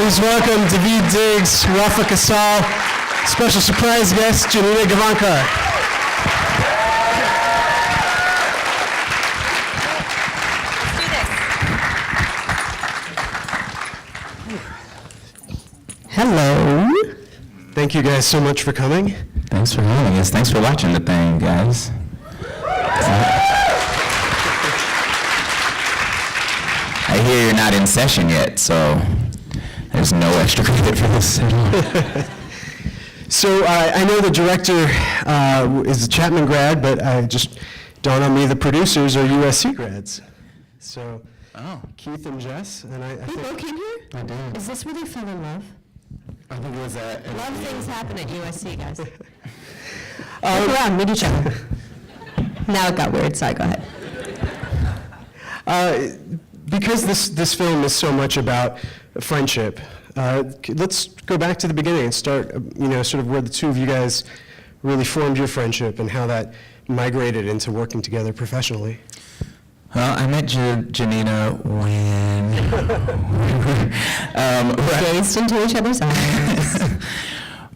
Please welcome David Diggs, Rafael Casal, special surprise guest, Janina Gavankar. Hello. Thank you guys so much for coming. Thanks for having us. Thanks for watching the thing, guys. I hear you're not in session yet, so there's no extra credit for this at all. So I know the director is a Chapman grad, but I just dawned on me the producers are USC grads. So Keith and Jess, and I They think both came here? I did. Is this where they fell in love? I think it was Love things happen at USC, guys. Look around, meet each other. Now it got weird, sorry, go ahead. Because this film is so much about friendship, let's go back to the beginning and start, sort of where the two of you guys really formed your friendship and how that migrated into working together professionally. Well, I met Janina when Gazed into each other's eyes.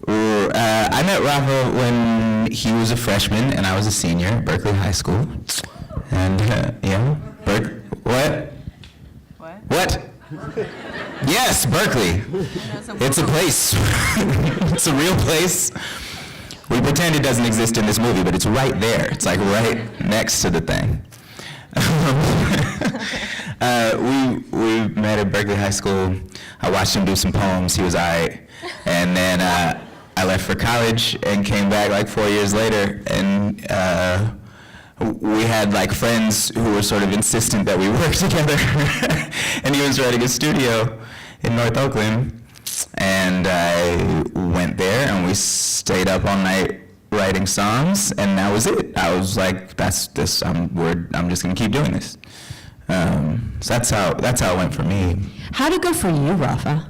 I met Rafael when he was a freshman and I was a senior at Berkeley High School. And what? What? Yes, Berkeley. It's a place. It's a real place. We pretend it doesn't exist in this movie, but it's right there. It's like right next to the thing. We met at Berkeley High School. I watched him do some poems. He was all right. And then I left for college and came back like 4 years later. And we had like friends who were sort of insistent that we work together. And he was running a studio in North Oakland. And I went there and we stayed up all night writing songs, and that was it. I was like, that's this. I'm just gonna keep doing this. So that's how it went for me. How'd it go for you, Rafa?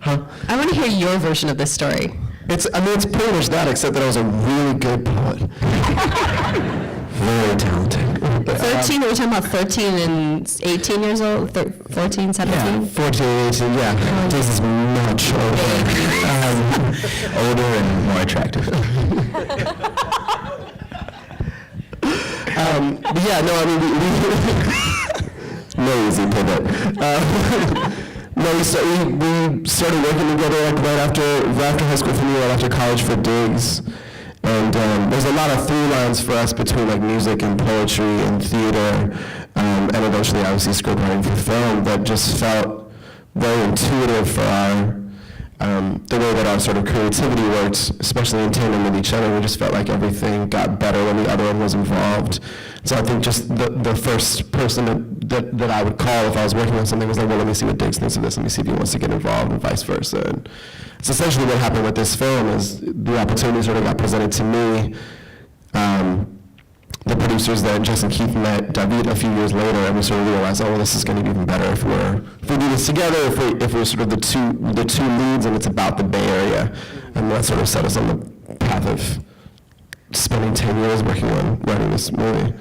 Huh? I want to hear your version of this story. It's pretty much that, except that I was a really good poet. Very talented. 13, are we talking about 13 and 18 years old? 14, 17? Yeah, 14, 18, yeah. This is much older. Older and more attractive. Yeah, no, I mean, no easy pivot. No, we started working together like right after high school for me, right after college for Diggs. And there's a lot of through lines for us between like music and poetry and theater, and eventually obviously script writing for film that just felt very intuitive for the way that our sort of creativity worked, especially in tandem with each other. We just felt like everything got better when the other one was involved. So I think just the first person that I would call if I was working on something was like, well, let me see what Diggs thinks of this, let me see if he wants to get involved, and vice versa. And it's essentially what happened with this film is the opportunity sort of got presented to me. The producers that Jess and Keith met David a few years later, and we sort of realized, oh, well, this is going to be even better if we do this together, if we're sort of the two leads, and it's about the Bay Area, and that sort of set us on the path of spending 10 years working on writing this movie.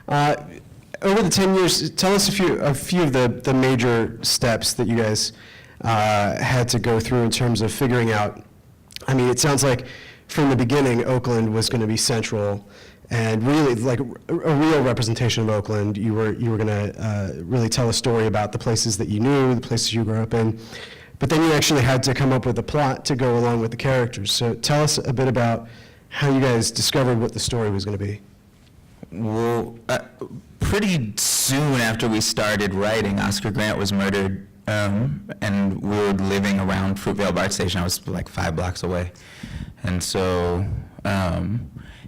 Over the 10 years, tell us a few of the major steps that you guys had to go through in terms of figuring out. I mean, it sounds like from the beginning, Oakland was going to be central, and really like a real representation of Oakland. You were going to really tell a story about the places that you knew, the places you grew up in, but then you actually had to come up with a plot to go along with the characters. So tell us a bit about how you guys discovered what the story was going to be. Well, pretty soon after we started writing, Oscar Grant was murdered, and we were living around Fruitvale BART station. I was like 5 blocks away. And so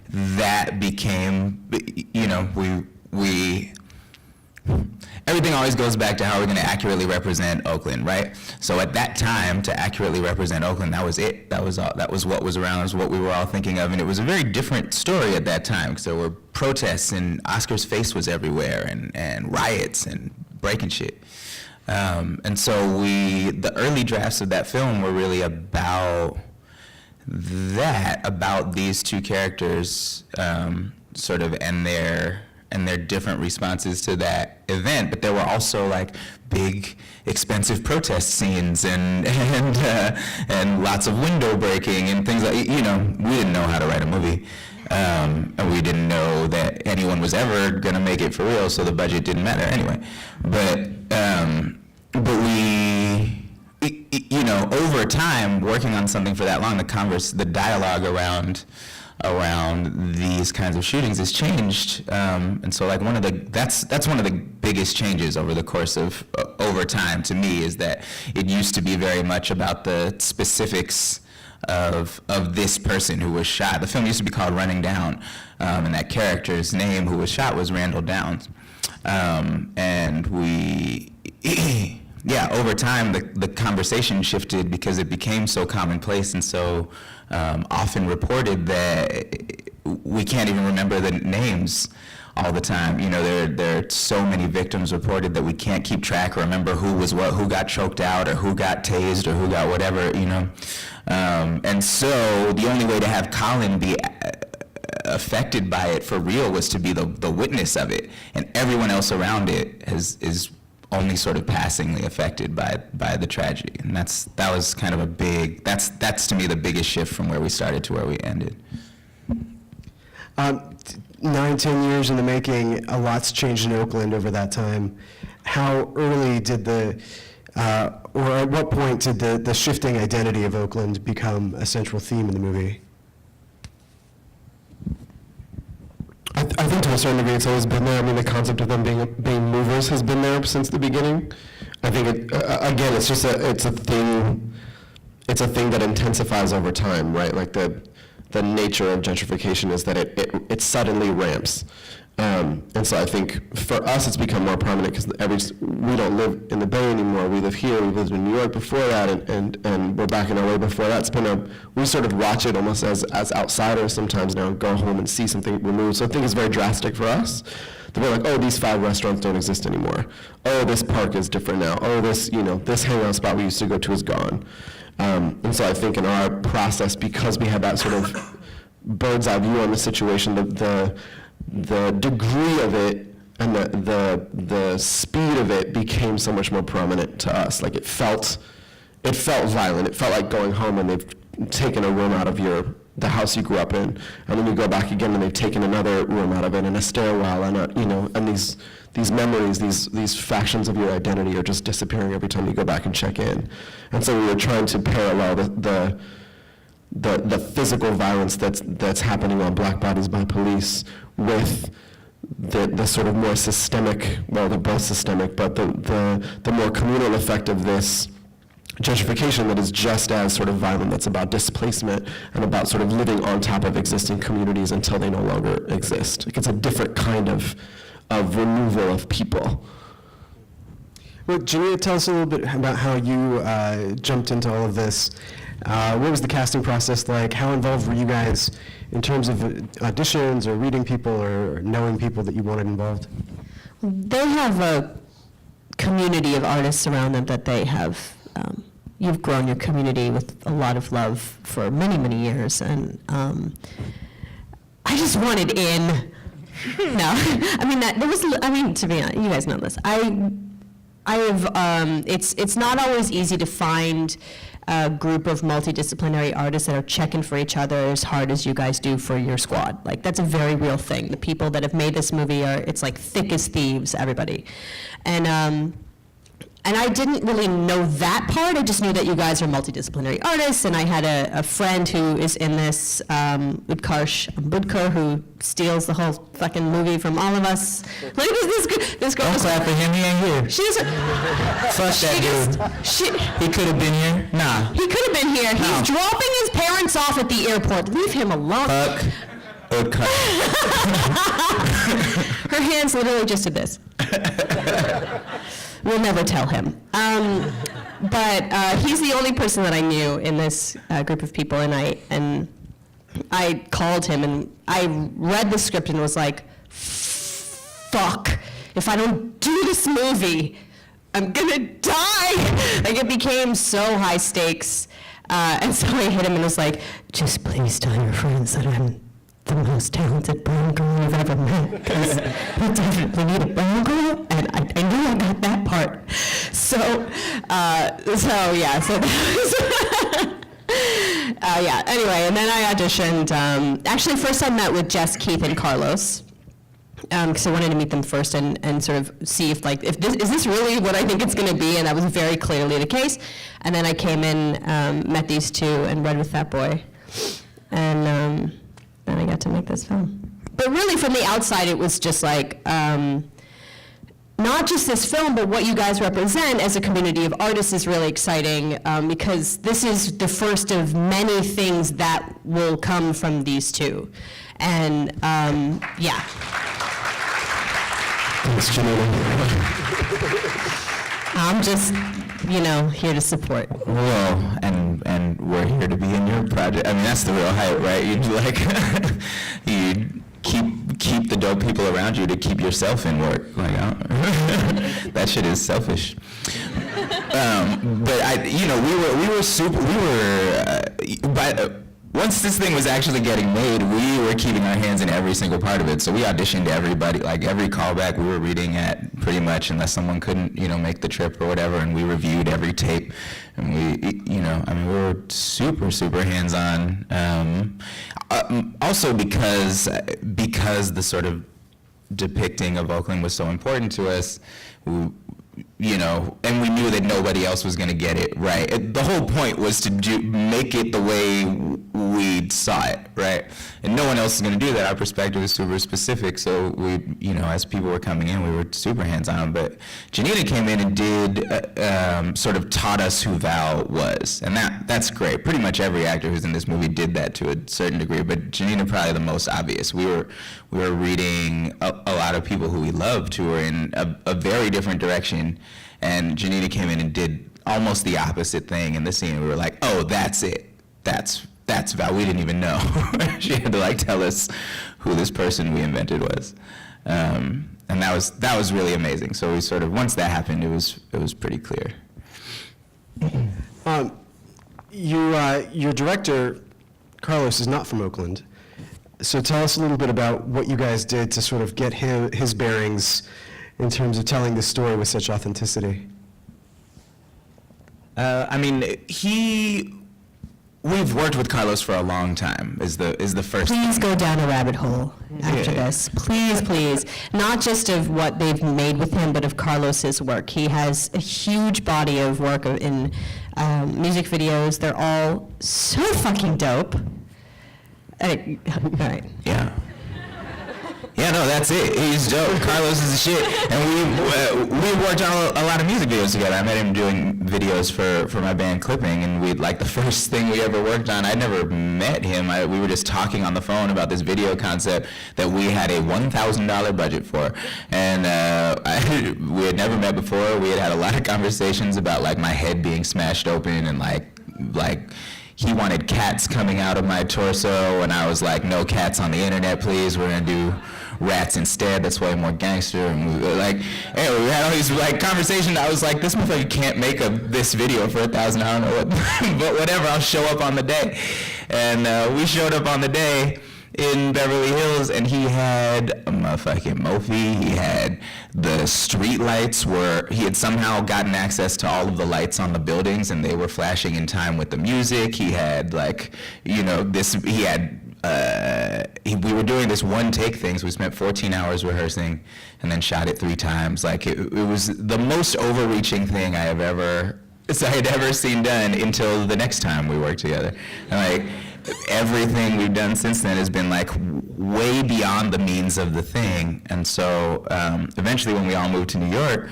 that became, everything always goes back to how we're going to accurately represent Oakland, right? So at that time, to accurately represent Oakland, that was it. That was all. That was what was around. That was what we were all thinking of, and it was a very different story at that time because there were protests, and Oscar's face was everywhere, and riots and breaking shit. And so the early drafts of that film were really about that, about these two characters, sort of, and their their different responses to that event. But there were also like big, expensive protest scenes and lots of window breaking and things like, you know, we didn't know how to write a movie. And we didn't know that anyone was ever gonna make it for real, so the budget didn't matter anyway. But we, you know, over time, working on something for that long, the dialogue around these kinds of shootings has changed, and so like that's one of the biggest changes over the course of over time to me, is that it used to be very much about the specifics of this person who was shot. The film used to be called Running Down, and that character's name who was shot was Randall Downs, and we. Yeah, over time, the conversation shifted because it became so commonplace and so often reported that we can't even remember the names all the time. You know, there are so many victims reported that we can't keep track or remember who was what, who got choked out, or who got tased, or who got whatever, you know. And so the only way to have Colin be affected by it for real was to be the witness of it, and everyone else around it is only sort of passingly affected by the tragedy. And that was kind of a big, that's to me the biggest shift from where we started to where we ended. 9-10 years in the making, a lot's changed in Oakland over that time. How early did or at what point did the shifting identity of Oakland become a central theme in the movie? I think to a certain degree it's always been there. I mean, the concept of them being movers has been there since the beginning. I think again, it's just it's a thing that intensifies over time, right? Like the nature of gentrification is that it suddenly ramps. And so I think for us it's become more prominent because we don't live in the Bay anymore. We live here. We lived in New York before that, and we're back in LA before that. We sort of watch it almost as outsiders sometimes now, go home and see something removed. So I think it's very drastic for us. We're like, oh, these 5 restaurants don't exist anymore. Oh, this park is different now. Oh, this hangout spot we used to go to is gone. And so I think in our process, because we had that sort of bird's eye view on the situation, the degree of it and the speed of it became so much more prominent to us. Like it felt violent. It felt like going home and they've taken a room out of the house you grew up in, and then you go back again and they've taken another room out of it, and a stairwell, and these memories, these factions of your identity are just disappearing every time you go back and check in. And so we were trying to parallel the physical violence that's happening on black bodies by police with the sort of more systemic, well, they're both systemic, but the more communal effect of this gentrification that is just as sort of violent, that's about displacement and about sort of living on top of existing communities until they no longer exist. Like it's a different kind of removal of people. Well, Janina, tell us a little bit about how you jumped into all of this. What was the casting process like? How involved were you guys in terms of auditions or reading people or knowing people that you wanted involved? They have a community of artists around them that they have. You've grown your community with a lot of love for many, many years, and I just wanted in. No, I mean, to be honest, you guys know this. It's not always easy to find a group of multidisciplinary artists that are checking for each other as hard as you guys do for your squad. Like, that's a very real thing. The people that have made this movie it's like thick as thieves, everybody. And I didn't really know that part. I just knew that you guys are multidisciplinary artists, and I had a friend who is in this, Utkarsh Ambudkar, who steals the whole fucking movie from all of us. Look at this girl. Don't clap for him, he ain't here. She doesn't. Fuck that dude. He could have been here. Nah. He could have been here. No. He's dropping his parents off at the airport. Leave him alone. Fuck Utkarsh. Her hand's literally just did this. We'll never tell him. But he's the only person that I knew in this group of people, and I called him, and I read the script and was like, fuck, if I don't do this movie, I'm gonna die. Like, it became so high stakes. And so I hit him and was like, just please tell your friends that I'm the most talented brown girl you've ever met, because we definitely need a brown girl, and I knew I got that part. So that was, yeah, anyway, and then I auditioned. Actually, first I met with Jess, Keith, and Carlos, because I wanted to meet them first and sort of see if this really what I think it's going to be, and that was very clearly the case. And then I came in, met these two, and read with Fat Boy, and then I got to make this film. But really, from the outside, it was just like, not just this film, but what you guys represent as a community of artists is really exciting, because this is the first of many things that will come from these two. And yeah. Thanks, Janina. I'm just, here to support. Well, and we're here to be in your project. I mean, that's the real hype, right? You keep the dope people around you to keep yourself in work. That shit is selfish. But once this thing was actually getting made, we were keeping our hands in every single part of it. So we auditioned everybody, like every callback we were reading at pretty much, unless someone couldn't, make the trip or whatever, and we reviewed every tape. And we were super, super hands-on. Also because the sort of depicting of Oakland was so important to us, and we knew that nobody else was going to get it right. The whole point was to make it the way we saw it, right? And no one else is going to do that. Our perspective is super specific, so we, as people were coming in, we were super hands-on. But Janina came in and did sort of taught us who Val was, and that's great. Pretty much every actor who's in this movie did that to a certain degree, but Janina probably the most obvious. We were reading a lot of people who we loved who were in a very different direction. And Janina came in and did almost the opposite thing in the scene. We were like, oh, that's it. That's Val. We didn't even know. She had to tell us who this person we invented was. And that was really amazing. So we sort of, once that happened, it was pretty clear. Your director, Carlos, is not from Oakland. So tell us a little bit about what you guys did to sort of get his bearings in terms of telling this story with such authenticity. We've worked with Carlos for a long time, is the first Please go down a rabbit hole after this. Please. Not just of what they've made with him, but of Carlos's work. He has a huge body of work in music videos. They're all so fucking dope. All right. Yeah. Yeah, no, that's it. He's dope. Carlos is the shit. And we worked on a lot of music videos together. I met him doing videos for my band Clipping, and the first thing we ever worked on, I never met him. We were just talking on the phone about this video concept that we had a $1,000 budget for. And we had never met before. We had a lot of conversations about my head being smashed open and like he wanted cats coming out of my torso, and I was like, no cats on the internet, please. We're gonna do rats instead. That's way more gangster. And we had all these conversations. I was like, this motherfucker can't make this video for $1,000. I don't know what, but whatever. I'll show up on the day. And we showed up on the day in Beverly Hills, and he had a motherfucking Mophie. He had the street lights he had somehow gotten access to all of the lights on the buildings, and they were flashing in time with the music. He had we were doing this one take thing, so we spent 14 hours rehearsing and then shot it 3 times. It was the most overreaching thing I had ever seen done until the next time we worked together. And everything we've done since then has been way beyond the means of the thing. And so eventually when we all moved to New York,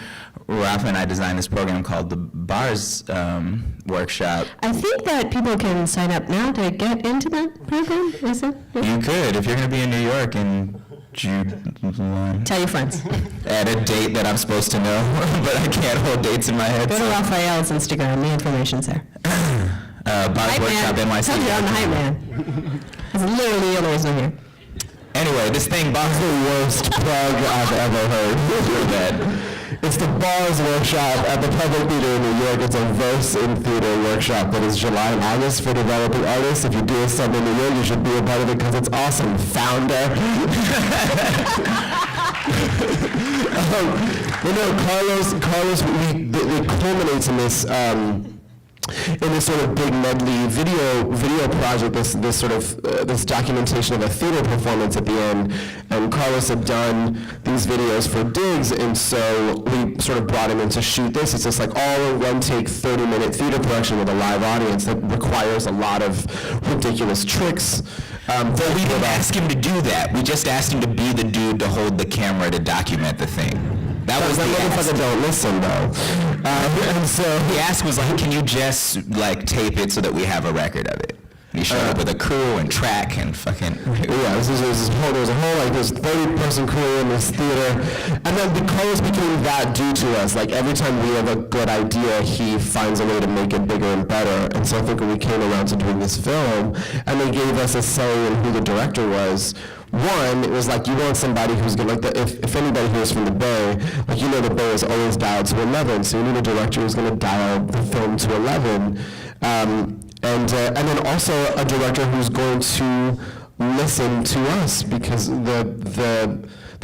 Rafa and I designed this program called the Bars Workshop. I think that people can sign up now to get into that program, is it? You could, if you're going to be in New York in June. Tell your friends. At a date that I'm supposed to know, but I can't hold dates in my head. Go to Rafael's Instagram, the information's there. Bars Workshop NYC. Tell you I'm the hype man. It's literally the only reason here. Anyway, this thing, Bars, the worst plug I've ever heard. Real bad. It's the Bars Workshop at the Public Theater in New York. It's a verse in theater workshop that is July and August for developing artists. If you do something in New York, you should be a part of it because it's awesome. Founder. Carlos, it culminates in this sort of big medley video project, this sort of this documentation of a theater performance at the end. And Carlos had done these videos for Diggs, and so we sort of brought him in to shoot this. It's just like all in one take, 30-minute theater production with a live audience that requires a lot of ridiculous tricks. But we didn't ask him to do that. We just asked him to be the dude to hold the camera to document the thing. That was the ask. Motherfucker don't listen though. And so the ask was like, can you just like tape it so that we have a record of it? And he showed up with a crew and track and fucking. Yeah, there's a whole like this 30-person crew in this theater, and then the Carlos became that dude to us. Like every time we have a good idea, he finds a way to make it bigger and better. And so I think when we came around to doing this film, and they gave us a say in who the director was. One, it was like you want somebody who's good, like if anybody here is from the Bay, like you know the Bay is always dialed to 11, so you need a director who's going to dial the film to 11, and then also a director who's going to listen to us because the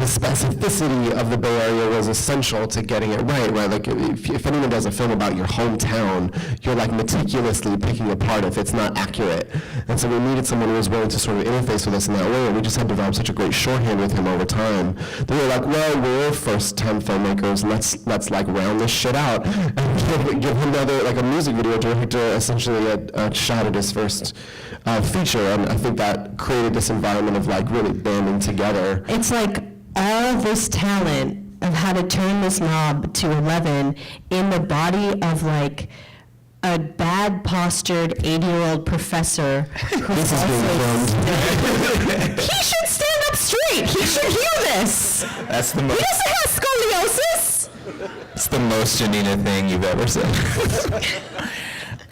specificity of the Bay Area was essential to getting it right? Like if anyone does a film about your hometown, you're like meticulously picking apart if it's not accurate. And so we needed someone who was willing to sort of interface with us in that way, and we just had developed such a great shorthand with him over time. They were like, well, we're first-time filmmakers, let's like round this shit out and give him another, like a music video director, essentially a shot at his first feature, and I think that created this environment of like really banding together. It's like all this talent of how to turn this knob to 11 in the body of like a bad postured 80-year-old professor who's he should stand up straight. He should hear this. That's the He most. doesn't have scoliosis. It's the most Janina thing you've ever said.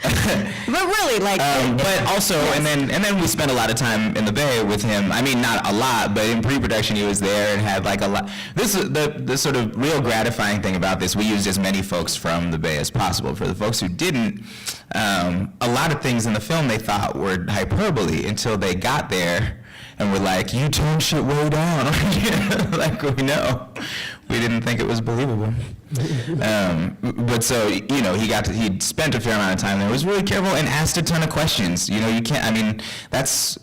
But really, like, but also, yes. and then we spent a lot of time in the Bay with him. I mean, not a lot, but in pre-production he was there and had like a lot. This is the sort of real gratifying thing about this. We used as many folks from the Bay as possible. For the folks who didn't, a lot of things in the film they thought were hyperbole until they got there and were like, "You turned shit way down." Like we didn't think it was believable. But so, you know, he spent a fair amount of time there, was really careful and asked a ton of questions. You know, you can't, I mean, that's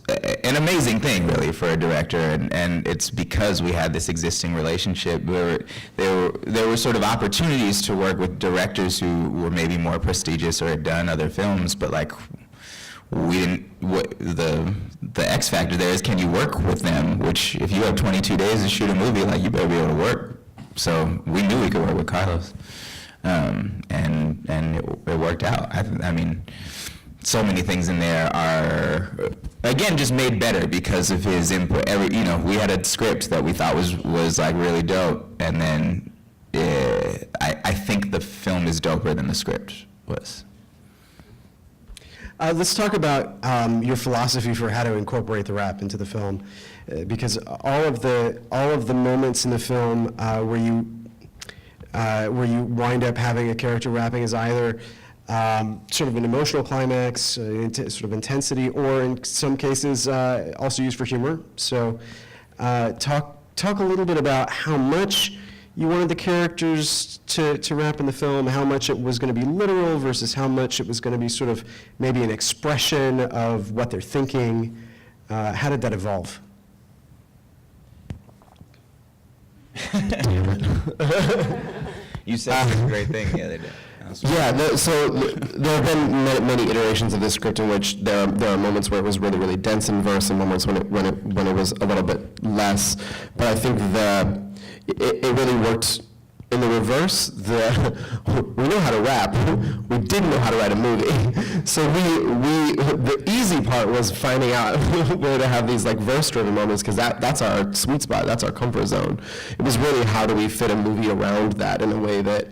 an amazing thing really for a director, and it's because we had this existing relationship where there were sort of opportunities to work with directors who were maybe more prestigious or had done other films, but like, we didn't, the X factor there is, can you work with them? Which, if you have 22 days to shoot a movie, like, you better be able to work. So we knew we could work with Carlos, and it worked out. I mean, so many things in there are, again, just made better because of his input. We had a script that we thought was like really dope, and then I think the film is doper than the script was. Let's talk about your philosophy for how to incorporate the rap into the film, because all of the moments in the film where you wind up having a character rapping is either sort of an emotional climax, sort of intensity, or in some cases also used for humor. So talk a little bit about how much you wanted the characters to rap in the film, how much it was going to be literal versus how much it was going to be sort of maybe an expression of what they're thinking. How did that evolve? Damn it. You said a great thing the other day. Yeah, so there have been many iterations of this script in which there are moments where it was really, really dense in verse and moments when it was a little bit less. But I think it really worked in the reverse. We know how to rap. We didn't know how to write a movie. So the easy part was finding out where to have these like verse-driven moments, because that's our sweet spot. That's our comfort zone. It was really how do we fit a movie around that in a way that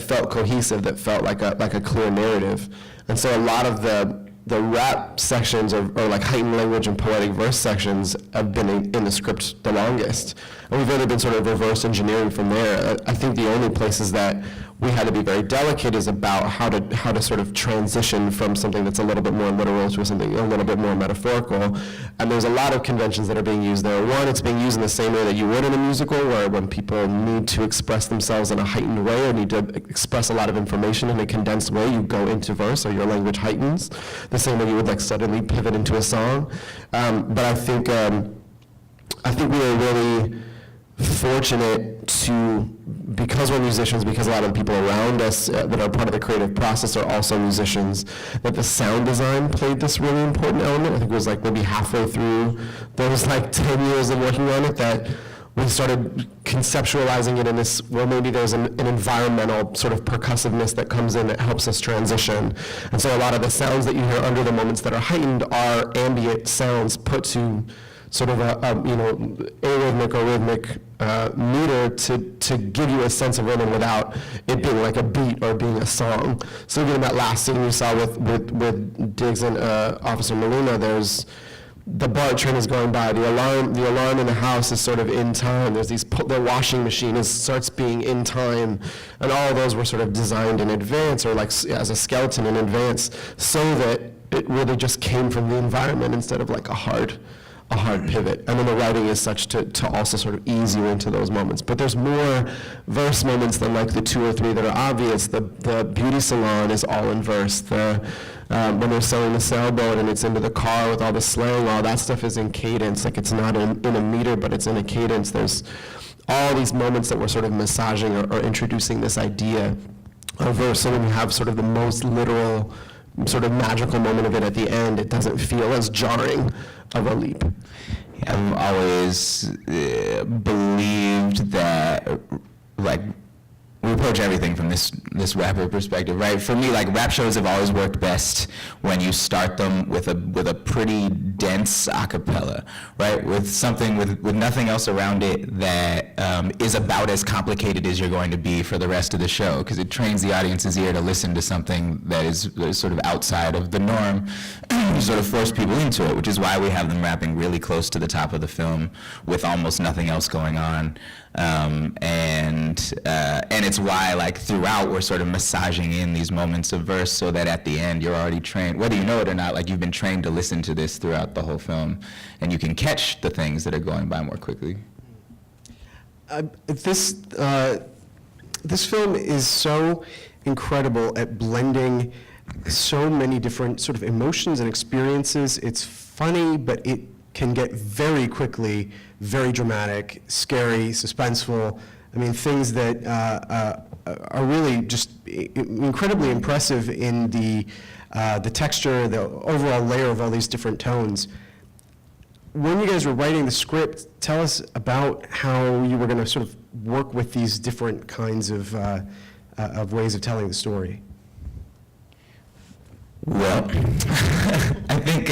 felt cohesive, that felt like a clear narrative. And so a lot of the rap sections or like heightened language and poetic verse sections have been in the script the longest. And we've really been sort of reverse engineering from there. I think the only places that we had to be very delicate is about how to sort of transition from something that's a little bit more literal to something a little bit more metaphorical. And there's a lot of conventions that are being used there. One, it's being used in the same way that you would in a musical, where when people need to express themselves in a heightened way or need to express a lot of information in a condensed way, you go into verse or your language heightens, the same way you would like suddenly pivot into a song. But I think we were really fortunate to, because we're musicians, because a lot of the people around us that are part of the creative process are also musicians, that the sound design played this really important element. I think it was like maybe halfway through those like 10 years of working on it that we started conceptualizing it in this, well, maybe there's an environmental sort of percussiveness that comes in that helps us transition. And so a lot of the sounds that you hear under the moments that are heightened are ambient sounds put to sort of a arrhythmic or rhythmic meter to give you a sense of rhythm without it being like a beat or being a song. So again, that last scene you saw with Diggs and Officer Molina, there's the BART train is going by. The alarm in the house is sort of in time. There's the washing machine starts being in time, and all of those were sort of designed in advance, or like as a skeleton in advance, so that it really just came from the environment instead of like a hard pivot. And then the writing is such to also sort of ease you into those moments. But there's more verse moments than like the 2 or 3 that are obvious. The beauty salon is all in verse. When they're selling the sailboat and it's into the car with all the slang, all that stuff is in cadence. Like it's not in a meter, but it's in a cadence. There's all these moments that we're sort of massaging or introducing this idea of verse. So when you have sort of the most literal sort of magical moment of it at the end, it doesn't feel as jarring of a leap. I've always believed that, like, we approach everything from this rapper perspective, right? For me, like, rap shows have always worked best when you start them with a pretty dense a cappella, right? With something with nothing else around it that is about as complicated as you're going to be for the rest of the show, because it trains the audience's ear to listen to something that is sort of outside of the norm, sort of force people into it, which is why we have them rapping really close to the top of the film with almost nothing else going on. And it's why, like, throughout we're sort of massaging in these moments of verse so that at the end you're already trained, whether you know it or not, like, you've been trained to listen to this throughout the whole film, and you can catch the things that are going by more quickly. This film is so incredible at blending so many different sort of emotions and experiences. It's funny, but it can get very quickly very dramatic, scary, suspenseful. I mean, things that are really just incredibly impressive in the texture, the overall layer of all these different tones. When you guys were writing the script, tell us about how you were going to sort of work with these different kinds of ways of telling the story. Well, I think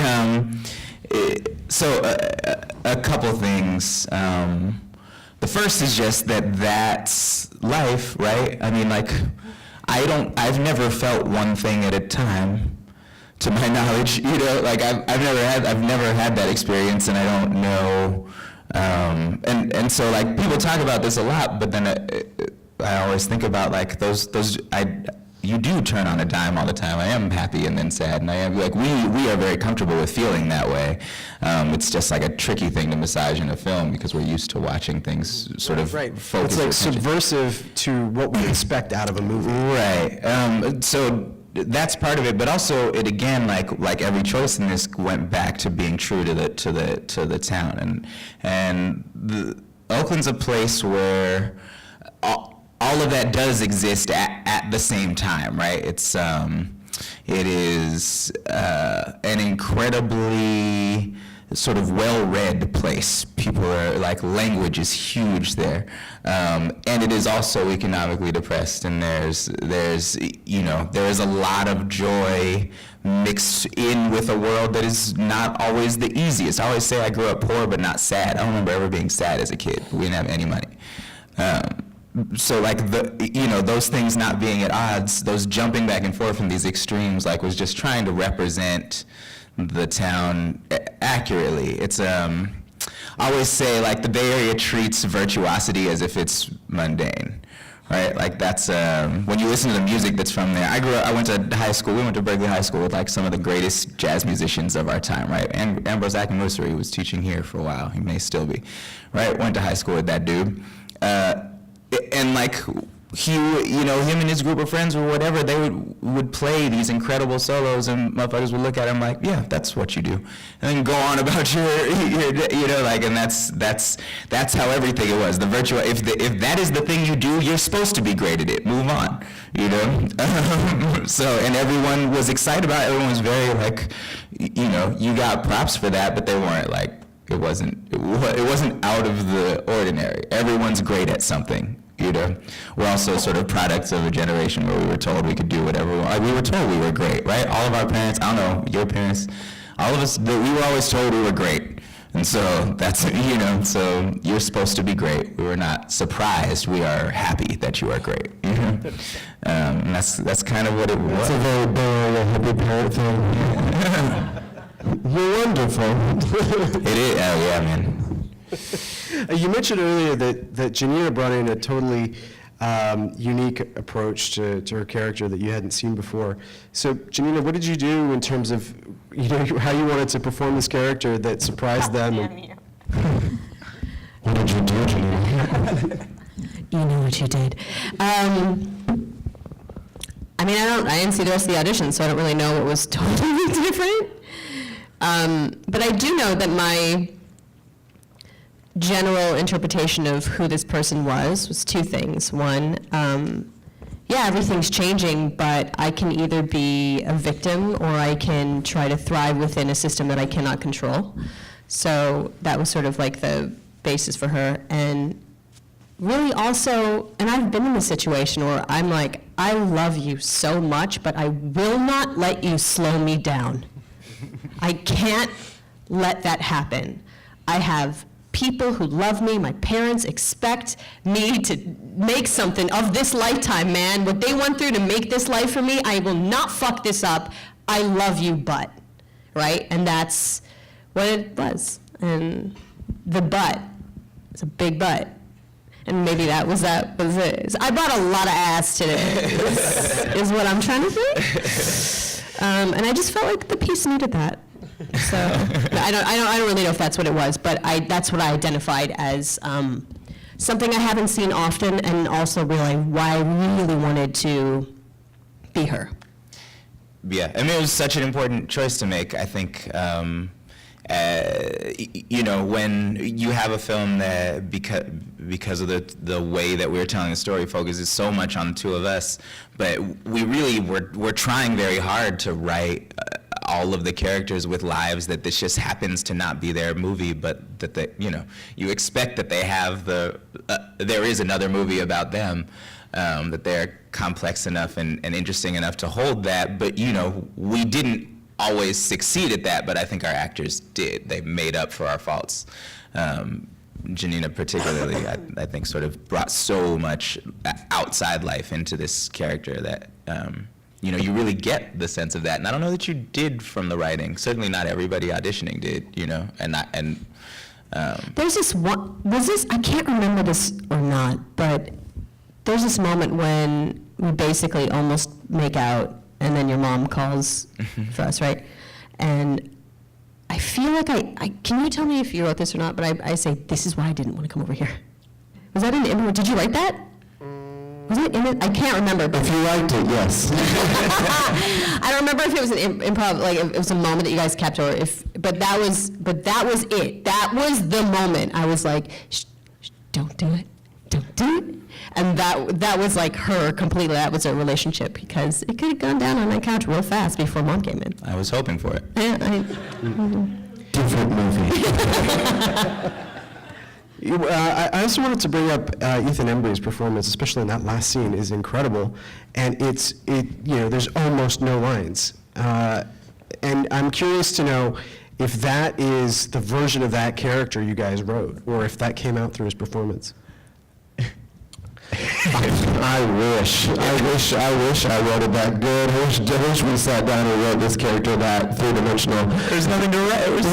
a couple things. The first is just that that's life, right? I mean, like, I've never felt one thing at a time, to my knowledge. You know, like I've never had that experience, and I don't know. And so, like, people talk about this a lot, but then I always think about, like, you do turn on a dime all the time. I am happy and then sad, and I am, like, we are very comfortable with feeling that way. It's just like a tricky thing to massage in a film because we're used to watching things sort of focus. It's like subversive to what we expect out of a movie. Right. So that's part of it, but also it again, like every choice in this, went back to being true to the town, and Oakland's a place where all of that does exist at the same time, right? It is an incredibly sort of well-read place. People are, like, language is huge there, and it is also economically depressed. And there is a lot of joy mixed in with a world that is not always the easiest. I always say I grew up poor but not sad. I don't remember ever being sad as a kid. We didn't have any money. so like those things not being at odds, those jumping back and forth from these extremes, like was just trying to represent the town accurately. It's I always say like the Bay Area treats virtuosity as if it's mundane, right? Like that's when you listen to the music that's from there. I went to high school. We went to Berkeley High School with like some of the greatest jazz musicians of our time, right? And Ambrose Akinmusiri was teaching here for a while. He may still be, right? Went to high school with that dude. And like him and his group of friends or whatever, they would play these incredible solos, and motherfuckers would look at him like, yeah, that's what you do, and then go on about your like, and that's how everything it was. The if that is the thing you do, you're supposed to be great at it. Move on, So, and everyone was excited about it. Everyone was very like, you got props for that, but they weren't like. It wasn't out of the ordinary. Everyone's great at something, We're also sort of products of a generation where we were told we could do whatever we were told we were great, right? All of our parents, I don't know, your parents, all of us, we were always told we were great. And so that's, so you're supposed to be great. We were not surprised. We are happy that you are great. And that's kind of what it was. It's a very Bay happy parent thing. You're wonderful. It is. Oh yeah, man. You mentioned earlier that Janina brought in a totally unique approach to her character that you hadn't seen before. So, Janina, what did you do in terms of how you wanted to perform this character that surprised them? What did you do, Janina? You know what you did. I didn't see the rest of the audition, so I don't really know what was totally different. But I do know that my general interpretation of who this person was two things. One, everything's changing, but I can either be a victim or I can try to thrive within a system that I cannot control. So that was sort of like the basis for her. And really also, and I've been in a situation where I'm like, I love you so much, but I will not let you slow me down. I can't let that happen. I have people who love me. My parents expect me to make something of this lifetime, man. What they went through to make this life for me, I will not fuck this up. I love you, but, right? And that's what it was. And the but, it's a big but. And maybe that was it. So I brought a lot of ass today, is what I'm trying to say. And I just felt like the piece needed that. So I don't really know if that's what it was, but that's what I identified as something I haven't seen often, and also really why I really wanted to be her. Yeah, it was such an important choice to make. I think when you have a film that because of the way that we're telling the story focuses so much on the two of us, but we really we're trying very hard to write all of the characters with lives that this just happens to not be their movie, but that you expect that they have there is another movie about them, that they're complex enough and interesting enough to hold that, but we didn't always succeed at that, but I think our actors did. They made up for our faults. Janina particularly, I think sort of brought so much outside life into this character that you really get the sense of that. And I don't know that you did from the writing. Certainly not everybody auditioning did, There's this one, I can't remember this or not, but there's this moment when we basically almost make out, and then your mom calls for us, right? And I feel like can you tell me if you wrote this or not, but I say, this is why I didn't want to come over here. Was that in the improv? Did you write that? Was it in it? I can't remember. But if you liked it, yes. I don't remember if it was an improv, like if it was a moment that you guys kept, or but that was it. That was the moment. I was like, shh, don't do it. Don't do it. And that was like her completely. That was a relationship, because it could have gone down on that couch real fast before Mom came in. I was hoping for it. Yeah, Different movie. I also wanted to bring up Ethan Embry's performance, especially in that last scene, is incredible, and there's almost no lines, and I'm curious to know if that is the version of that character you guys wrote, or if that came out through his performance. I wish I wrote it that good. I wish we sat down and wrote this character that three-dimensional. There's nothing to write. It was we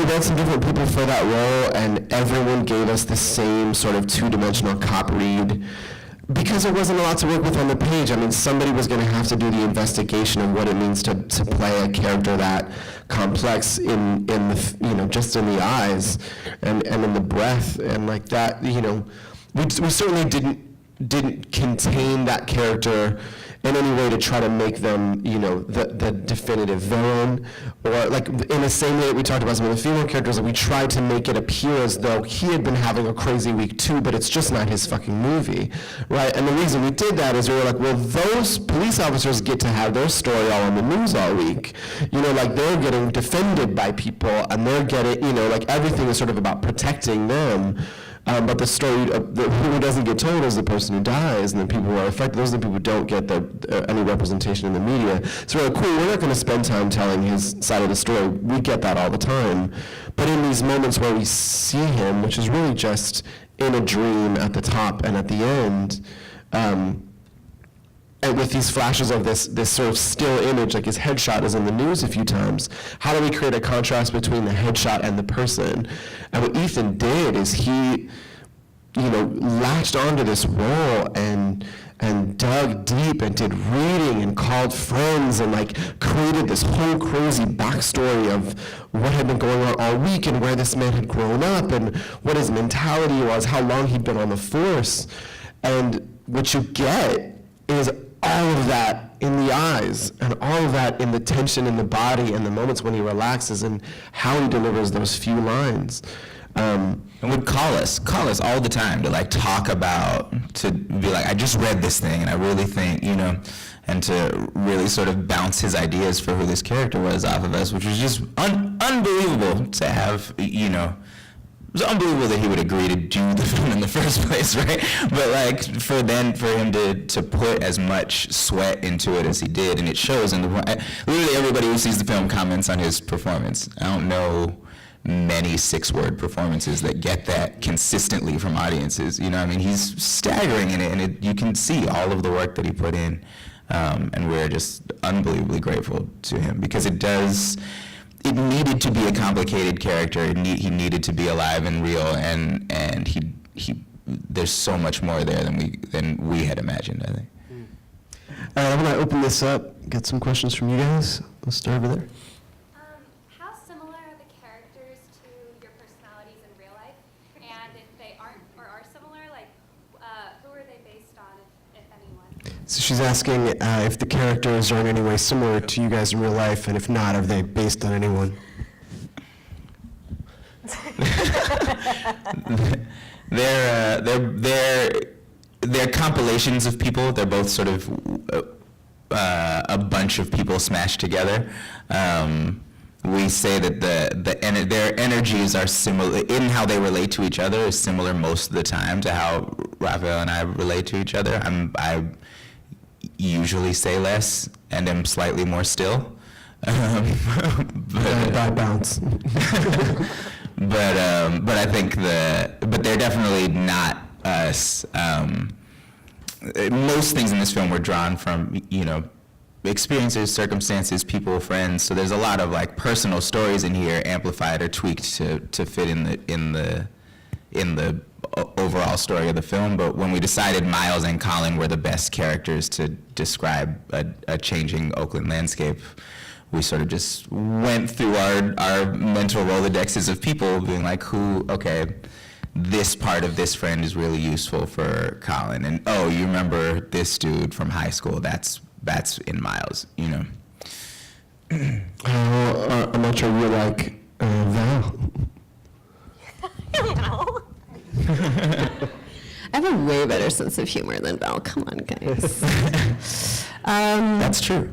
read some different people for that role, and everyone gave us the same sort of two-dimensional cop read. Because there wasn't a lot to work with on the page. I mean, somebody was going to have to do the investigation of what it means to play a character that complex in the, just in the eyes and in the breath and like that. We certainly didn't contain that character in any way to try to make them, the definitive villain, or like in the same way that we talked about some of the female characters, that we tried to make it appear as though he had been having a crazy week too, but it's just not his fucking movie, right? And the reason we did that is we were like, well, those police officers get to have their story all on the news all week, like they're getting defended by people, and they're getting, like everything is sort of about protecting them. But the story, who doesn't get told is the person who dies, and the people who are affected, those are the people who don't get any representation in the media. So we're like, cool, we're not going to spend time telling his side of the story. We get that all the time. But in these moments where we see him, which is really just in a dream at the top and at the end, and with these flashes of this sort of still image, like his headshot is in the news a few times, how do we create a contrast between the headshot and the person? And what Ethan did is he, latched onto this role and dug deep and did reading and called friends and created this whole crazy backstory of what had been going on all week and where this man had grown up and what his mentality was, how long he'd been on the force. And what you get is all of that in the eyes and all of that in the tension in the body and the moments when he relaxes and how he delivers those few lines. And would call us all the time to talk about, to be like, I just read this thing and I really think, and to really sort of bounce his ideas for who this character was off of us, which was just unbelievable to have, It was unbelievable that he would agree to do the film in the first place, right? But for him to put as much sweat into it as he did, and it shows in literally everybody who sees the film comments on his performance. I don't know many 6-word performances that get that consistently from audiences. He's staggering in it, and you can see all of the work that he put in, and we're just unbelievably grateful to him because it needed to be a complicated character. He needed to be alive and real, and he there's so much more there than we had imagined, I think. All right, I'm going to open this up, get some questions from you guys. Let's start over there. How similar are the characters to your personalities in real life? And if they aren't or are similar, who are they based on, if anyone? So she's asking if the characters are in any way similar to you guys in real life, and if not, are they based on anyone? They're compilations of people. They're both sort of a bunch of people smashed together. We say that their energies are similar in how they relate to each other is similar most of the time to how Rafael and I relate to each other. I usually say less and am slightly more still. Bad bounce. But I think but they're definitely not us. Most things in this film were drawn from, experiences, circumstances, people, friends. So there's a lot of personal stories in here, amplified or tweaked to fit in the overall story of the film. But when we decided Miles and Colin were the best characters to describe a changing Oakland landscape, we sort of just went through our mental Rolodexes of people, being like, this part of this friend is really useful for Colin, and you remember this dude from high school? That's in Miles, I'm not sure you're like Val. I don't know. I have a way better sense of humor than Val. Come on, guys. That's true.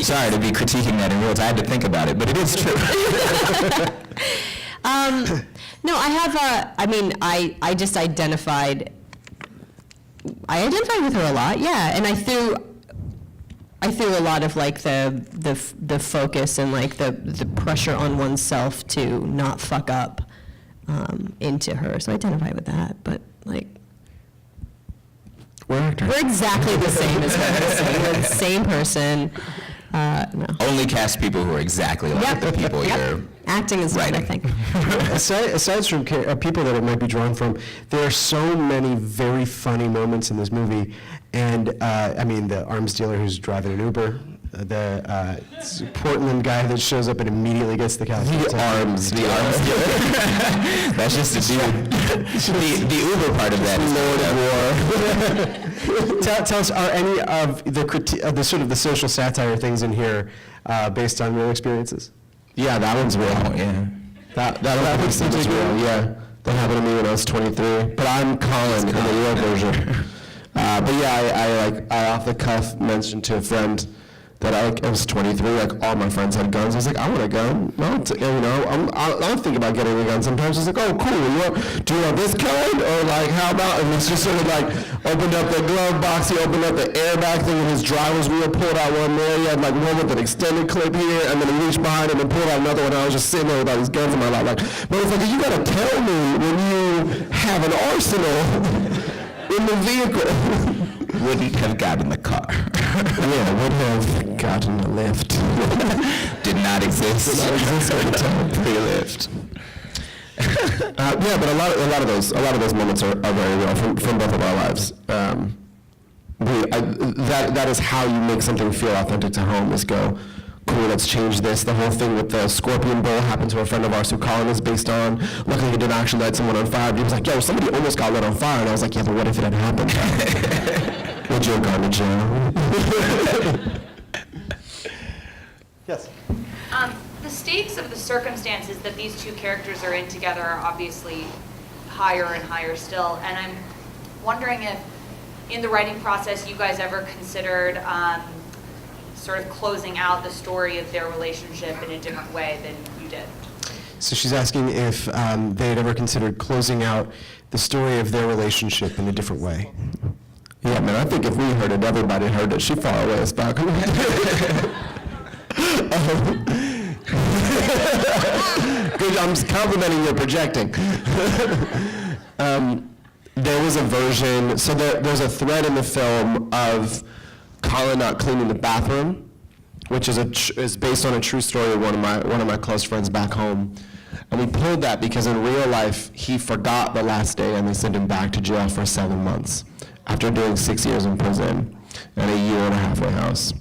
Sorry to be critiquing that in real time. I had to think about it, but it is true. No, I have I just identified with her a lot, yeah, and I threw a lot of the focus and the pressure on oneself to not fuck up into her, so I identify with that. But like, We're actors. we're exactly the same as her. We're the same person. No. Only cast people who are exactly like the people you're Acting is what I writing. think. Aside from people that it might be drawn from, there are so many very funny moments in this movie. And I mean, the arms dealer who's driving an Uber, the Portland guy that shows up and immediately gets the California. The arms dealer. That's just a dude. The Uber part of that is Lord of War. Tell us, are any of the sort of the social satire things in here based on real experiences? Yeah, that one's real. Oh, yeah. That one's real. Yeah, that happened to me when I was 23. But I'm Colin in the real version. But yeah, I off the cuff mentioned to a friend that I was 23. Like all my friends had guns. I was like, I want a gun. I'll think about getting a gun sometimes. It's like, oh, cool. Do you want this kind, or like how about? And it's just sort of like opened up the glove box. He opened up the airbag thing, and his driver's wheel pulled out one there. He had like one with an extended clip here, and then he reached behind him and pulled out another one. And I was just sitting there with all these guns in my lap. Like, motherfucker, you gotta tell me when you have an arsenal in the vehicle. Wouldn't have gotten the car. Yeah, would have gotten a lift. Did not exist. Did not exist at the time. Pre-lift. Yeah, but a lot of those moments are very real from both of our lives. That is how you make something feel authentic to home. Is go, cool, let's change this. The whole thing with the scorpion bowl happened to a friend of ours who Colin is based on. Luckily, he didn't actually light someone on fire. But he was like, yo, somebody almost got lit on fire. And I was like, yeah, but what if it had happened? Would you have gone to jail? Yes. The stakes of the circumstances that these two characters are in together are obviously higher and higher still, and I'm wondering if in the writing process you guys ever considered sort of closing out the story of their relationship in a different way than you did. So she's asking if they had ever considered closing out the story of their relationship in a different way. Yeah, man, I think if we heard it, everybody heard it. She far away as fuck. Good, I'm complimenting your projecting. There was a version, so there's a thread in the film of Colin not cleaning the bathroom, which is based on a true story of one of my close friends back home. And we pulled that because in real life, he forgot the last day and they sent him back to jail for 7 months after doing 6 years in prison and a year and a halfway house.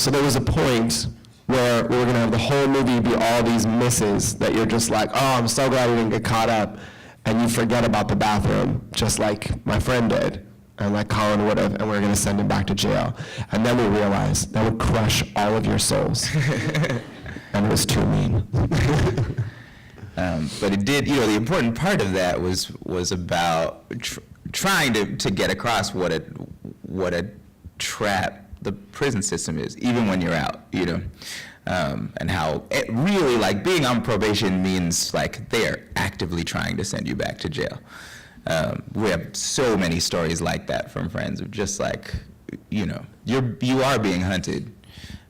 So there was a point where we were going to have the whole movie be all these misses that you're just like, oh, I'm so glad we didn't get caught up. And you forget about the bathroom, just like my friend did, and like Colin would have, and we were going to send him back to jail. And then we realized that would crush all of your souls. And it was too mean. But it did, the important part of that was about trying to get across what a trap the prison system is, even when you're out, and how it really, like, being on probation means, like, they're actively trying to send you back to jail. We have so many stories like that from friends of just like, you are being hunted,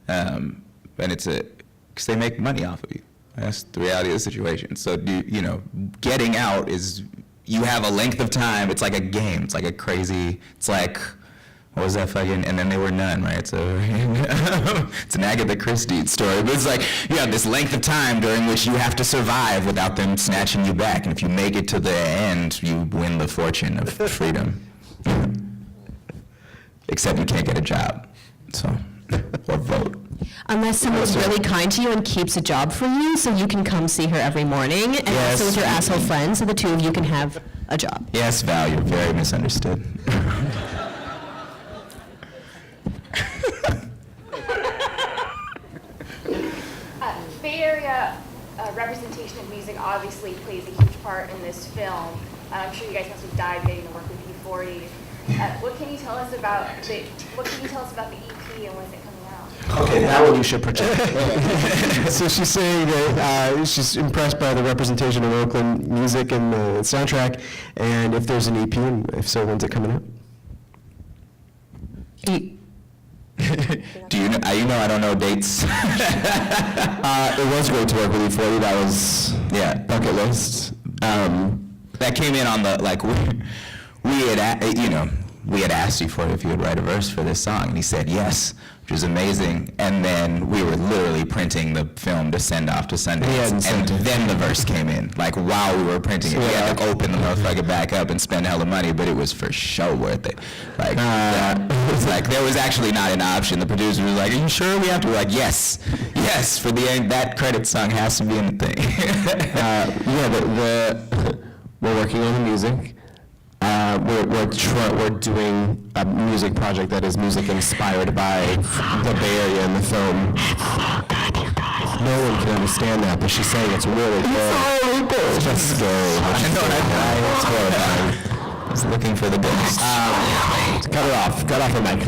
and it's because they make money off of you. That's the reality of the situation. So, getting out is, you have a length of time. It's like a game. It's like a crazy, it's like, what was that fucking, and then they were none, right? So it's an Agatha Christie story, but it's like you have this length of time during which you have to survive without them snatching you back, and if you make it to the end, you win the fortune of freedom. Except you can't get a job, so, or vote. Unless someone's really kind to you and keeps a job for you, so you can come see her every morning, and Yes. also with your asshole friends, so the two of you can have a job. Yes, Val, you're very misunderstood. Bay Area representation of music obviously plays a huge part in this film. I'm sure you guys must have died getting to work with P40. What can you tell us about the EP and when is it coming out? Okay, that one you should project. So she's saying that she's impressed by the representation of Oakland music in the soundtrack, and if there's an EP, and if so, when's it coming out? Do you know? I don't know dates. It was great to work with you, 40. That was, bucket list. that came in on the, like, we had asked you if you would write a verse for this song, and he said yes, which was amazing. And then we were literally printing the film to send off to Sundance, and then the verse came in, like while we were printing it. We had to open the motherfucker back up and spend hella money, but it was for sure worth it. Like, it's like there was actually not an option. The producer was like, "Are you sure we have to?" We're like, yes, for the end, that credit song has to be in the thing. We're working on the music. We're doing a music project that is music inspired by the Bay Area in the film. No one can understand that, but she's saying it's really good. It's just scary. I know, it's horrifying. I was looking for the best. Cut off the mic.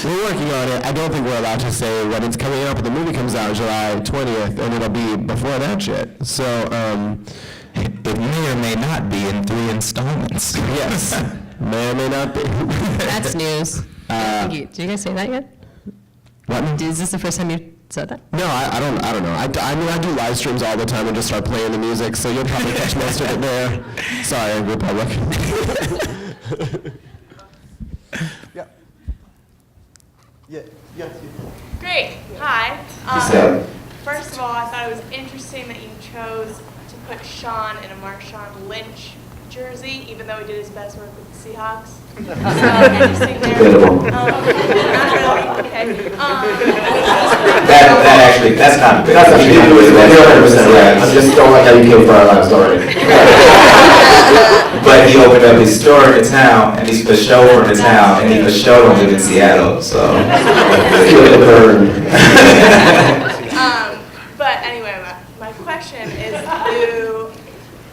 We're working on it. I don't think we're allowed to say when it's coming out, but the movie comes out July 20th, and it'll be before that shit. So, it may or may not be in 3 installments. Yes, may or may not be. That's news. Did you guys say that yet? What? Is this the first time you said that? No, I don't know. I mean, I do live streams all the time and just start playing the music, so you'll probably catch most of it there. Sorry, Republic. Great. Hi. First of all, I thought it was interesting that you chose to put Sean in a Marshawn Lynch jersey, even though he did his best work with the Seahawks. So interesting there. Not really. Okay. That's not good. That's actually not good. You're 100% right. I just don't like how you came for our live story. But he opened up his store in town, and he's for show from the town, and he for show don't live in Seattle, so. But anyway, my question is, you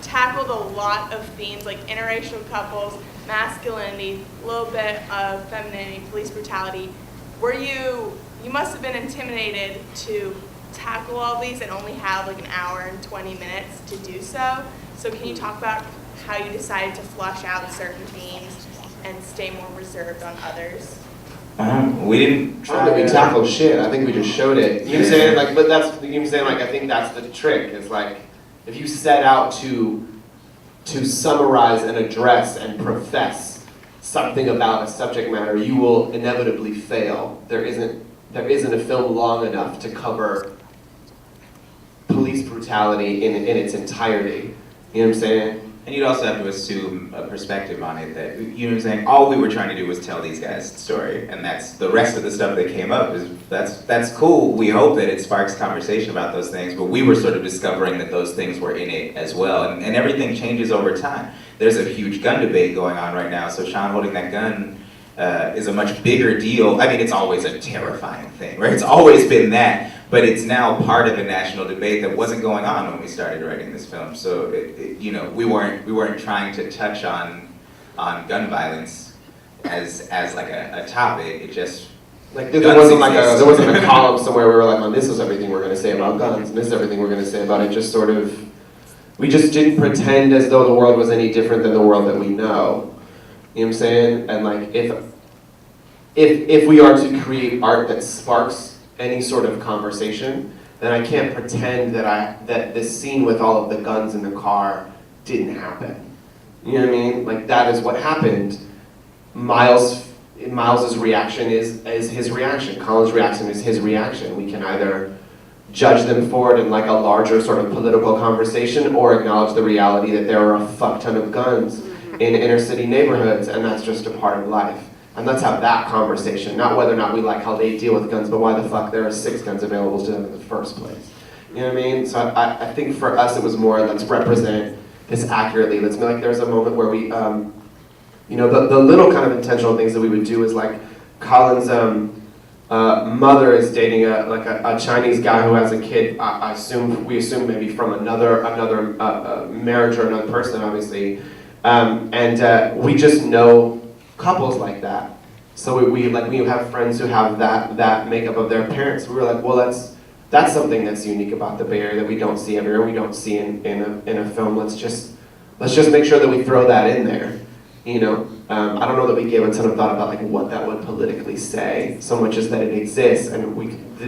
tackled a lot of themes like interracial couples, masculinity, a little bit of femininity, police brutality. You must have been intimidated to tackle all these and only have like an hour and 20 minutes to do so. So can you talk about how you decided to flush out certain themes and stay more reserved on others? We didn't I don't think we tackled shit. I think we just showed it. You know what I'm saying? Like, but that's you know what I'm saying. Like, I think that's the trick. Is like, if you set out to summarize and address and profess something about a subject matter, you will inevitably fail. There isn't a film long enough to cover police brutality in its entirety. You know what I'm saying? And you'd also have to assume a perspective on it that, you know what I'm saying, all we were trying to do was tell these guys' story, and that's the rest of the stuff that came up is that's cool. We hope that it sparks conversation about those things, but we were sort of discovering that those things were in it as well, and everything changes over time. There's a huge gun debate going on right now, so Sean holding that gun is a much bigger deal. I mean, it's always a terrifying thing, right? It's always been that. But it's now part of a national debate that wasn't going on when we started writing this film. So, you know, we weren't trying to touch on gun violence as like a topic. It just like there wasn't a column somewhere where we were like, "Oh, this is everything we're going to say about guns, and this is everything we're going to say about it." Just sort of, we just didn't pretend as though the world was any different than the world that we know. You know what I'm saying? And like, if we are to create art that sparks any sort of conversation, then I can't pretend that this scene with all of the guns in the car didn't happen. You know what I mean? Like, that is what happened. Miles's reaction is his reaction. Colin's reaction is his reaction. We can either judge them for it in like a larger sort of political conversation, or acknowledge the reality that there are a fuck ton of guns in inner city neighborhoods, and that's just a part of life. And let's have that conversation, not whether or not we like how they deal with guns, but why the fuck there are 6 guns available to them in the first place. You know what I mean? So I think for us it was more, let's represent this accurately. Let's be like, there's a moment where we, you know, the little kind of intentional things that we would do is like, Colin's mother is dating a Chinese guy who has a kid. We assume maybe from another marriage or another person, obviously, and we just know couples like that. So we have friends who have that makeup of their parents. We were like, well, that's something that's unique about the Bay Area that we don't see everywhere. We don't see in a film. Let's just make sure that we throw that in there. You know, I don't know that we gave a ton of thought about like what that would politically say, so much as that it exists, and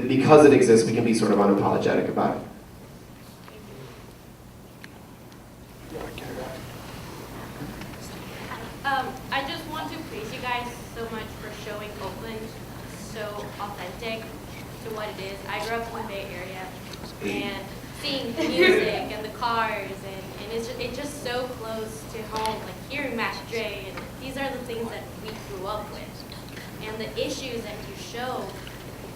because it exists, we can be sort of unapologetic about it. authentic to what it is. I grew up in the Bay Area, and seeing the music and the cars, and it's just so close to home, like hearing Mash Dre, and these are the things that we grew up with. And the issues that you show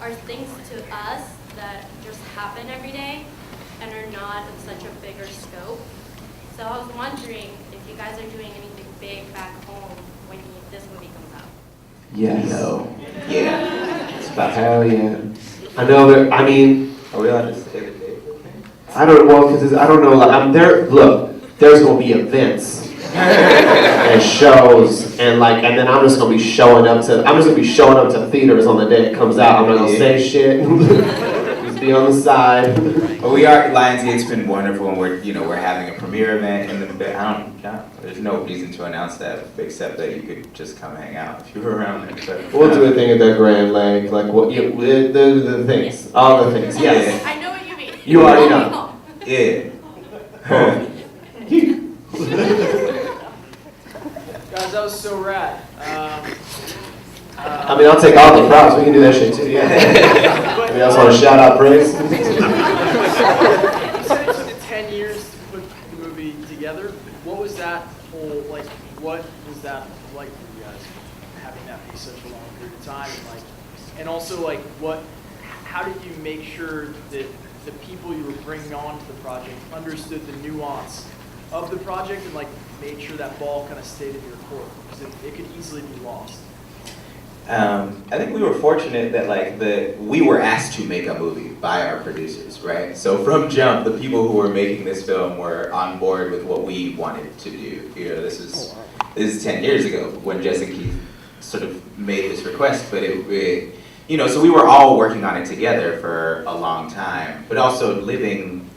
are things to us that just happen every day and are not in such a bigger scope. So I was wondering if you guys are doing anything big back home when this movie comes out. Yes. No. Yeah. It's about Hell yeah. I know that, I mean, Are we allowed to say the date? I don't, well, because I don't know, like, I'm there, look, there's going to be events and shows, and like, and then I'm just going to be showing up to theaters on the day it comes out. I'm not going to say shit. Just be on the side. Well, we are, Lionsgate's been wonderful, and we're having a premiere event in the, there's no reason to announce that, except that you could just come hang out if you were around there. So, We'll do a thing at the Grand Lake, like, what, yeah, the things, all the things, yes. I know what you mean. You already know. Yeah. Guys, that was so rad. I mean, I'll take all the props, we can do that shit too, yeah. Anybody else want to shout out praise? You said it took 10 years to put the movie together. What was that whole, like, what was that like for you guys, having that be such a long period of time? And also, like, how did you make sure that the people you were bringing on to the project understood the nuance of the project and, like, made sure that ball kind of stayed in your court? Because it could easily be lost. I think we were fortunate that we were asked to make a movie by our producers, right? So from jump, the people who were making this film were on board with what we wanted to do. You know, this is 10 years ago when Jess and Keith sort of made this request, but you know, so we were all working on it together for a long time, but also living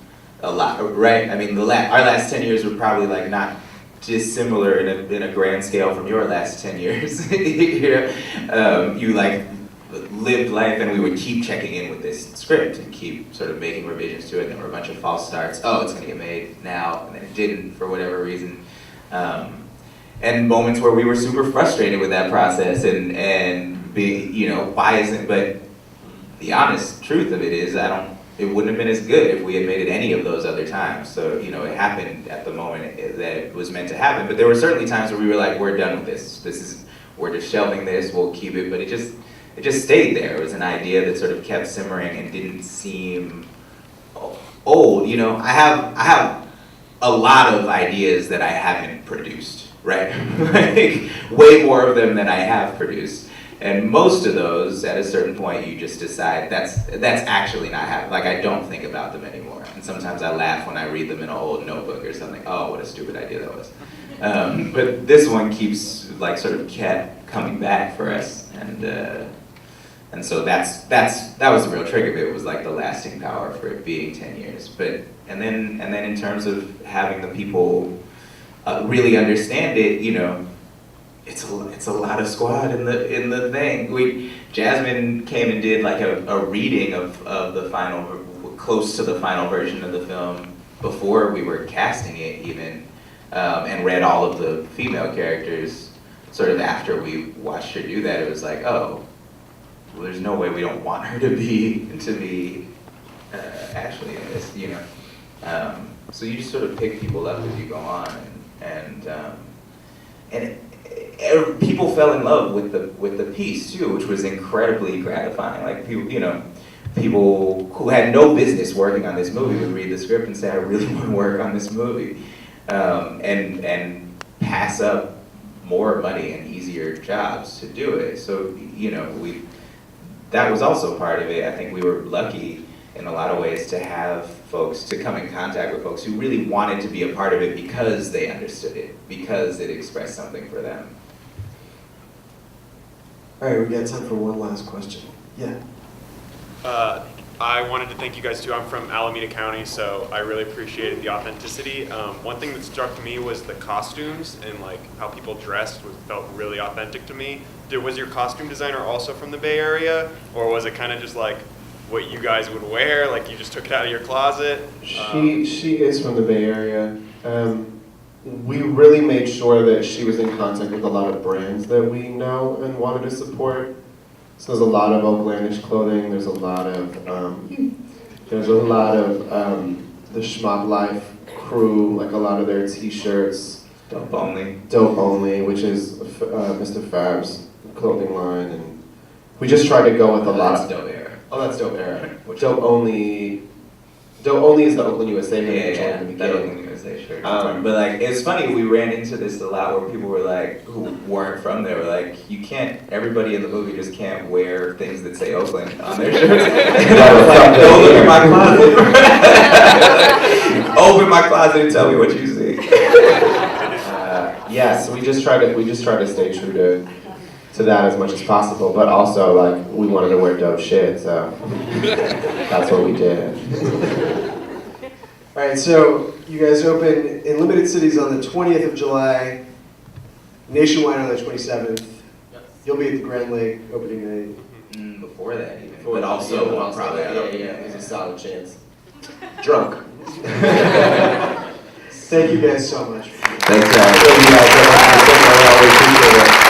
a lot, right? I mean, our last 10 years were probably like not dissimilar in a grand scale from your last 10 years. You know, you like lived life, and we would keep checking in with this script and keep sort of making revisions to it. And there were a bunch of false starts. Oh, it's gonna get made now, and then it didn't for whatever reason. And moments where we were super frustrated with that process and being, you know, why isn't? But the honest truth of it is, it wouldn't have been as good if we had made it any of those other times. So, you know, it happened at the moment that it was meant to happen. But there were certainly times where we were like, we're done with this. We're just shelving this, we'll keep it. But it just stayed there. It was an idea that sort of kept simmering and didn't seem old. You know, I have a lot of ideas that I haven't produced, right? Like, way more of them than I have produced. And most of those, at a certain point, you just decide that's actually not happening. Like, I don't think about them anymore. And sometimes I laugh when I read them in an old notebook or something. Oh, what a stupid idea that was. But this one keeps, like, sort of kept coming back for us. And so that was the real trigger of it. It was like the lasting power for it being 10 years. And then in terms of having the people really understand it, you know, it's a lot of squad in the thing. Jasmine came and did like a reading of the final, close to the final version of the film before we were casting it even, and read all of the female characters. Sort of after we watched her do that, it was like, oh, well, there's no way we don't want her to be actually in this, you know. So you just sort of pick people up as you go on, and people fell in love with the piece too, which was incredibly gratifying. Like people who had no business working on this movie would read the script and say, I really want to work on this movie, and pass up more money and easier jobs to do it. So, you know, that was also part of it. I think we were lucky in a lot of ways to have folks, to come in contact with folks who really wanted to be a part of it because they understood it, because it expressed something for them. All right, we got time for one last question. Yeah. I wanted to thank you guys too. I'm from Alameda County, so I really appreciated the authenticity. One thing that struck me was the costumes and like how people dressed felt really authentic to me. Was your costume designer also from the Bay Area, or was it kind of just like what you guys would wear, like you just took it out of your closet? She is from the Bay Area. We really made sure that she was in contact with a lot of brands that we know and wanted to support. So there's a lot of Oaklandish clothing. There's a lot of the Schmuck Life crew, like a lot of their T-shirts. Dope Only. Dope Only, which is Mr. Fab's clothing line, and we just try to go with a lot of. Dope Era. Oh, that's Dope Era. Dope Only. Dope Only is the Oakland USA. Yeah, that Oakland USA shirt. But like, it's funny, we ran into this a lot where people were like, who weren't from there, were like, you can't, everybody in the movie just can't wear things that say Oakland on their shirts. And I was like, don't look at my closet. Open my closet and tell me what you see. So we just try to stay true to that as much as possible, but also like we wanted to wear dope shit, so that's what we did. All right, so you guys open in limited cities on the 20th of July, nationwide on the 27th. You'll be at the Grand Lake opening night. Before that even, but also probably there's a solid chance. Drunk. Thank you guys so much. Thanks, Thank you guys.